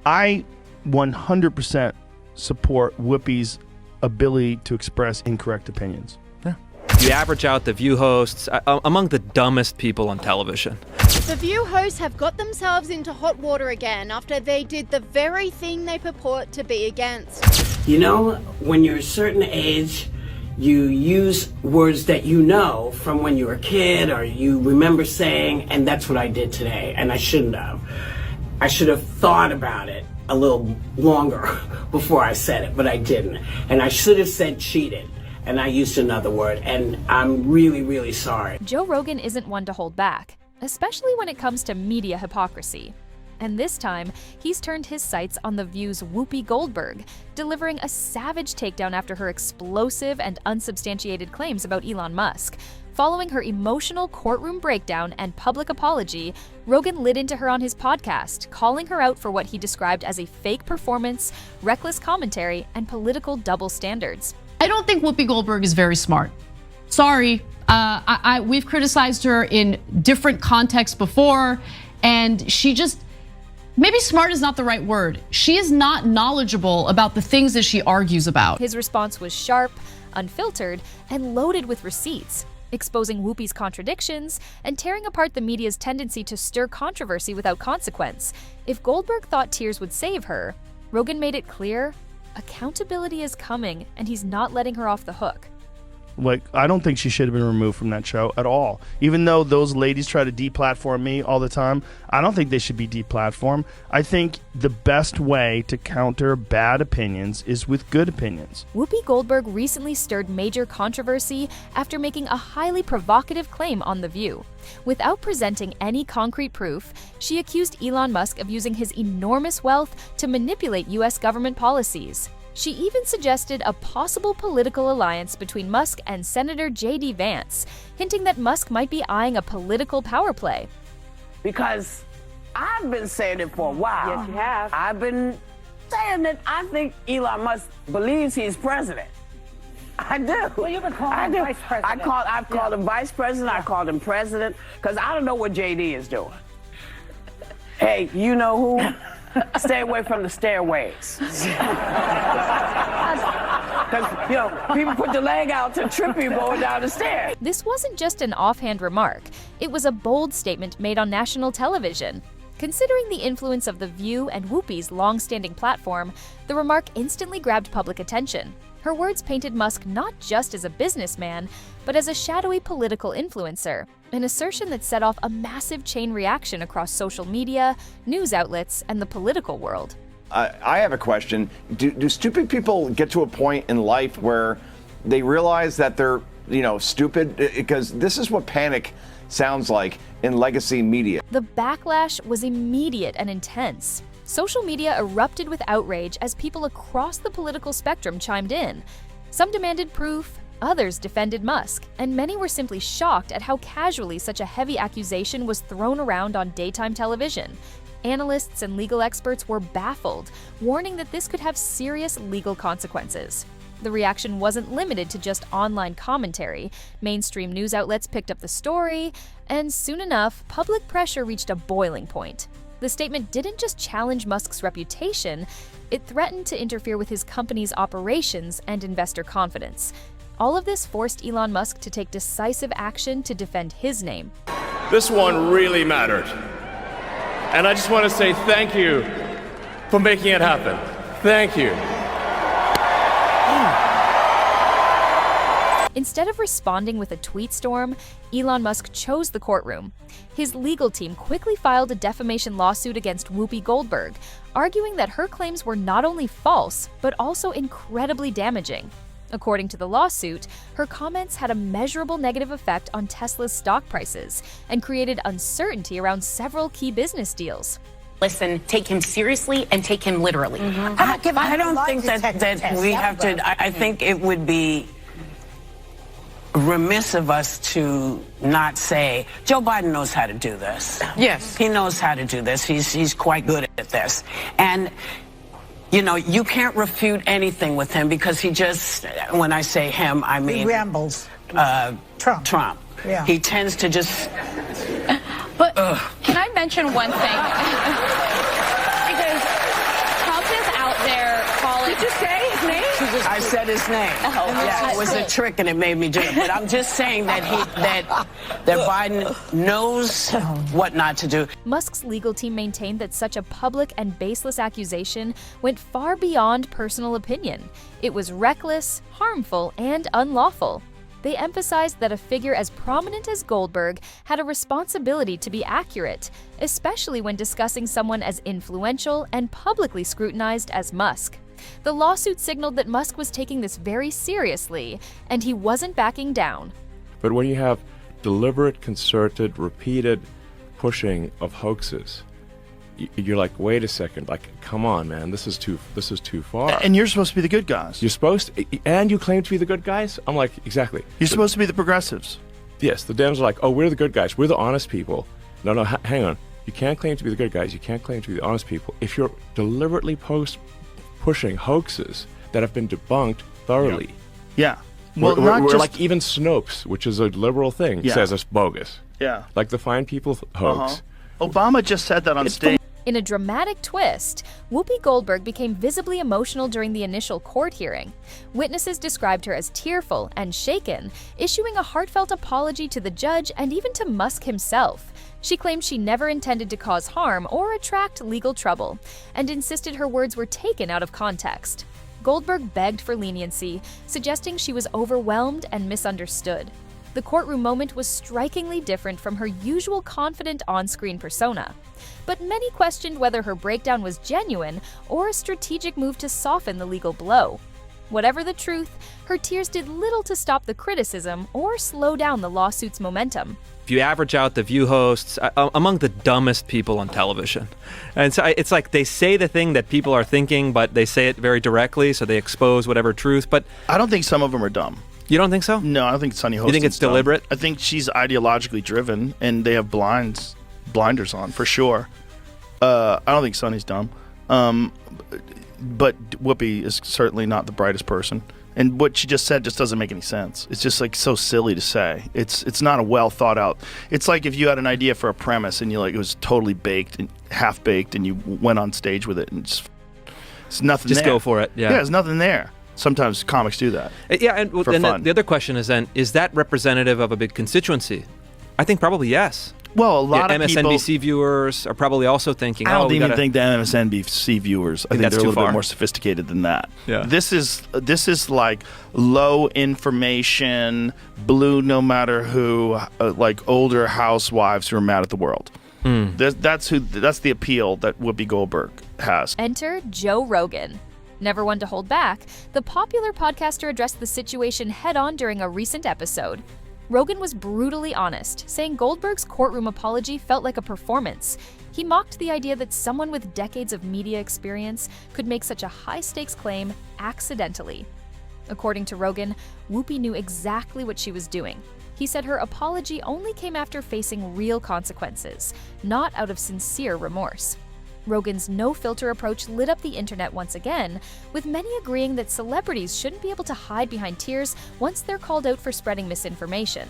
I 100% support Whoopi's ability to express incorrect opinions. You average out the View hosts among the dumbest people on television. The View hosts have got themselves into hot water again after they did the very thing they purport to be against. You know, when you're a certain age, you use words that you know from when you were a kid or you remember saying, and that's what I did today, and I shouldn't have. I should have thought about it a little longer before I said it, but I didn't. And I should have said cheated. And I used another word, and I'm really, really sorry. Joe Rogan isn't one to hold back, especially when it comes to media hypocrisy. And this time, he's turned his sights on the View's Whoopi Goldberg, delivering a savage takedown after her explosive and unsubstantiated claims about Elon Musk. Following her emotional courtroom breakdown and public apology, Rogan lit into her on his podcast, calling her out for what he described as a fake performance, reckless commentary, and political double standards. I don't think Whoopi Goldberg is very smart. Sorry, we've criticized her in different contexts before, and she just, maybe smart is not the right word. She is not knowledgeable about the things that she argues about. His response was sharp, unfiltered, and loaded with receipts, exposing Whoopi's contradictions and tearing apart the media's tendency to stir controversy without consequence. If Goldberg thought tears would save her, Rogan made it clear accountability is coming, and he's not letting her off the hook. Like, I don't think she should have been removed from that show at all. Even though those ladies try to deplatform me all the time, I don't think they should be deplatformed. I think the best way to counter bad opinions is with good opinions. Whoopi Goldberg recently stirred major controversy after making a highly provocative claim on The View. Without presenting any concrete proof, she accused Elon Musk of using his enormous wealth to manipulate U.S. government policies. She even suggested a possible political alliance between Musk and Senator J.D. Vance, hinting that Musk might be eyeing a political power play. Because I've been saying it for a while. Yes, you have. I've been saying that I think Elon Musk believes he's president. I do. Well, you can call him vice president. I've called him vice president. I called him president because I don't know what JD is doing. Hey, you know who? Stay away from the stairways. Because, you know, people put the leg out to trip you going down the stairs. This wasn't just an offhand remark. It was a bold statement made on national television. Considering the influence of The View and Whoopi's long-standing platform, the remark instantly grabbed public attention. Her words painted Musk not just as a businessman, but as a shadowy political influencer, an assertion that set off a massive chain reaction across social media, news outlets, and the political world. I have a question. Do stupid people get to a point in life where they realize that they're, stupid? Because this is what panic sounds like in legacy media. The backlash was immediate and intense. Social media erupted with outrage as people across the political spectrum chimed in. Some demanded proof, others defended Musk, and many were simply shocked at how casually such a heavy accusation was thrown around on daytime television. Analysts and legal experts were baffled, warning that this could have serious legal consequences. The reaction wasn't limited to just online commentary. Mainstream news outlets picked up the story, and soon enough, public pressure reached a boiling point. The statement didn't just challenge Musk's reputation, it threatened to interfere with his company's operations and investor confidence. All of this forced Elon Musk to take decisive action to defend his name. This one really mattered. And I just want to say thank you for making it happen. Thank you. Instead of responding with a tweet storm, Elon Musk chose the courtroom. His legal team quickly filed a defamation lawsuit against Whoopi Goldberg, arguing that her claims were not only false, but also incredibly damaging. According to the lawsuit, her comments had a measurable negative effect on Tesla's stock prices and created uncertainty around several key business deals. Listen, take him seriously and take him literally. I don't think that we have to. I think it would be remiss of us to not say Joe Biden knows how to do this. Yes. He knows how to do this. He's quite good at this. And you can't refute anything with him because he just, when I say him, I mean he rambles. Trump. Yeah. He tends to just But can I mention one thing? Did you say his name? I said his name. Yeah, it was a trick and it made me do it. But I'm just saying that that Biden knows what not to do. Musk's legal team maintained that such a public and baseless accusation went far beyond personal opinion. It was reckless, harmful, and unlawful. They emphasized that a figure as prominent as Goldberg had a responsibility to be accurate, especially when discussing someone as influential and publicly scrutinized as Musk. The lawsuit signaled that Musk was taking this very seriously, and he wasn't backing down. But when you have deliberate, concerted, repeated pushing of hoaxes, you're like, wait a second, like, come on, man, this is too far. And you're supposed to be the good guys. You're supposed to, and you claim to be the good guys? I'm like, exactly. You're supposed to be the progressives. Yes, the Dems are like, oh, we're the good guys. We're the honest people. No, hang on. You can't claim to be the good guys. You can't claim to be the honest people if you're deliberately pushing hoaxes that have been debunked thoroughly. Yeah. Well, we're like even Snopes, which is a liberal thing, says it's bogus. Yeah. Like the Fine People hoax. Obama just said that on stage. In a dramatic twist, Whoopi Goldberg became visibly emotional during the initial court hearing. Witnesses described her as tearful and shaken, issuing a heartfelt apology to the judge and even to Musk himself. She claimed she never intended to cause harm or attract legal trouble, and insisted her words were taken out of context. Goldberg begged for leniency, suggesting she was overwhelmed and misunderstood. The courtroom moment was strikingly different from her usual confident on-screen persona. But many questioned whether her breakdown was genuine or a strategic move to soften the legal blow. Whatever the truth, her tears did little to stop the criticism or slow down the lawsuit's momentum. If you average out the View hosts, among the dumbest people on television. And so it's like they say the thing that people are thinking, but they say it very directly, so they expose whatever truth. But I don't think some of them are dumb. You don't think so? No, I don't think Sunny Hostin's You think it's dumb. deliberate? I think she's ideologically driven, and they have blinders on, for sure. I don't think Sunny's dumb. But Whoopi is certainly not the brightest person. And what she just said just doesn't make any sense. It's just like so silly to say. It's not a well thought out. It's like if you had an idea for a premise and it was totally baked and half baked, and you went on stage with it, and it's nothing. Just there. go for it. Yeah, there's nothing there. Sometimes comics do that. Yeah, and the other question is then, is that representative of a big constituency? I think probably yes. Well, a lot of MSNBC viewers are probably also thinking, I don't even think the MSNBC viewers. I think they're a little bit more sophisticated than that. Yeah. This is like low information, blue no matter who, like older housewives who are mad at the world. That's the appeal that Whoopi Goldberg has. Enter Joe Rogan. Never one to hold back, the popular podcaster addressed the situation head-on during a recent episode. Rogan was brutally honest, saying Goldberg's courtroom apology felt like a performance. He mocked the idea that someone with decades of media experience could make such a high-stakes claim accidentally. According to Rogan, Whoopi knew exactly what she was doing. He said her apology only came after facing real consequences, not out of sincere remorse. Rogan's no-filter approach lit up the internet once again, with many agreeing that celebrities shouldn't be able to hide behind tears once they're called out for spreading misinformation.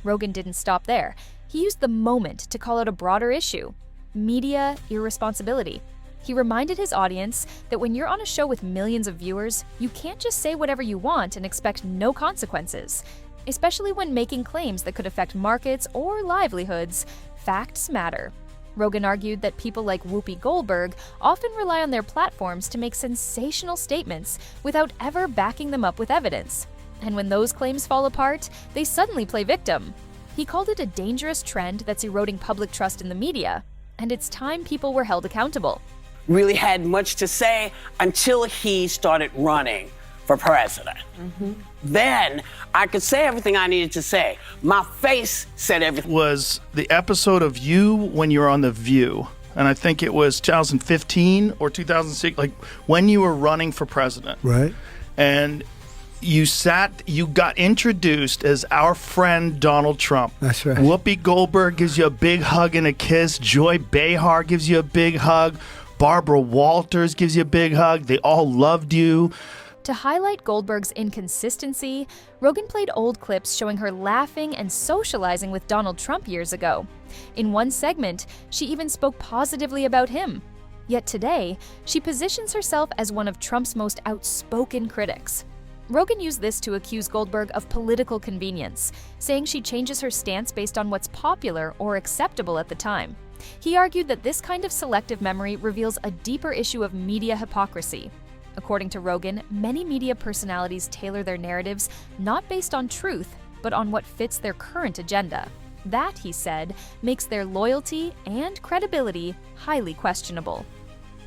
Rogan didn't stop there. He used the moment to call out a broader issue: media irresponsibility. He reminded his audience that when you're on a show with millions of viewers, you can't just say whatever you want and expect no consequences. Especially when making claims that could affect markets or livelihoods, facts matter. Rogan argued that people like Whoopi Goldberg often rely on their platforms to make sensational statements without ever backing them up with evidence. And when those claims fall apart, they suddenly play victim. He called it a dangerous trend that's eroding public trust in the media, and it's time people were held accountable. Really had much to say until he started running for president. Then I could say everything I needed to say. My face said everything. Was the episode of you when you were on The View, and I think it was 2015 or 2006, like when you were running for president. Right. And you got introduced as our friend Donald Trump. That's right. Whoopi Goldberg gives you a big hug and a kiss. Joy Behar gives you a big hug. Barbara Walters gives you a big hug. They all loved you. To highlight Goldberg's inconsistency, Rogan played old clips showing her laughing and socializing with Donald Trump years ago. In one segment, she even spoke positively about him. Yet today, she positions herself as one of Trump's most outspoken critics. Rogan used this to accuse Goldberg of political convenience, saying she changes her stance based on what's popular or acceptable at the time. He argued that this kind of selective memory reveals a deeper issue of media hypocrisy. According to Rogan, many media personalities tailor their narratives not based on truth, but on what fits their current agenda. That, he said, makes their loyalty and credibility highly questionable.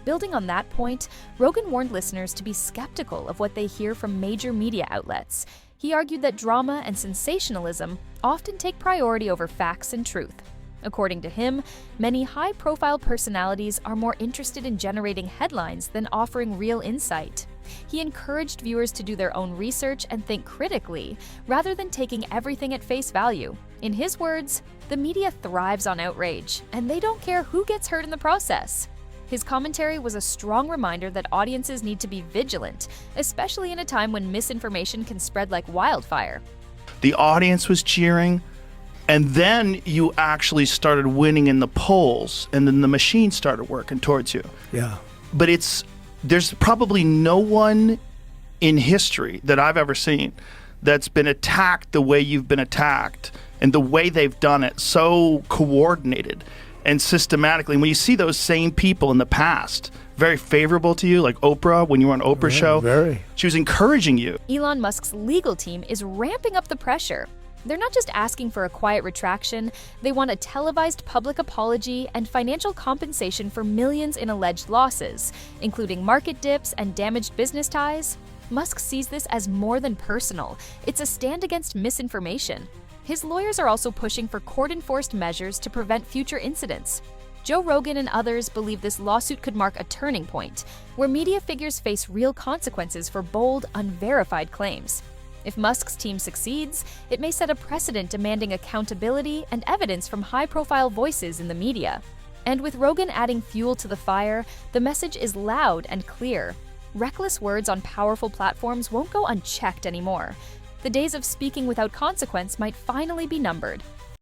Building on that point, Rogan warned listeners to be skeptical of what they hear from major media outlets. He argued that drama and sensationalism often take priority over facts and truth. According to him, many high-profile personalities are more interested in generating headlines than offering real insight. He encouraged viewers to do their own research and think critically, rather than taking everything at face value. In his words, the media thrives on outrage, and they don't care who gets hurt in the process. His commentary was a strong reminder that audiences need to be vigilant, especially in a time when misinformation can spread like wildfire. The audience was cheering, and then you actually started winning in the polls, and then the machine started working towards you. Yeah. But there's probably no one in history that I've ever seen that's been attacked the way you've been attacked, and the way they've done it, so coordinated and systematically. And when you see those same people in the past, very favorable to you, like Oprah, when you were on Oprah's show, she was encouraging you. Elon Musk's legal team is ramping up the pressure. They're not just asking for a quiet retraction, they want a televised public apology and financial compensation for millions in alleged losses, including market dips and damaged business ties. Musk sees this as more than personal. It's a stand against misinformation. His lawyers are also pushing for court-enforced measures to prevent future incidents. Joe Rogan and others believe this lawsuit could mark a turning point, where media figures face real consequences for bold, unverified claims. If Musk's team succeeds, it may set a precedent demanding accountability and evidence from high-profile voices in the media. And with Rogan adding fuel to the fire, the message is loud and clear. Reckless words on powerful platforms won't go unchecked anymore. The days of speaking without consequence might finally be numbered.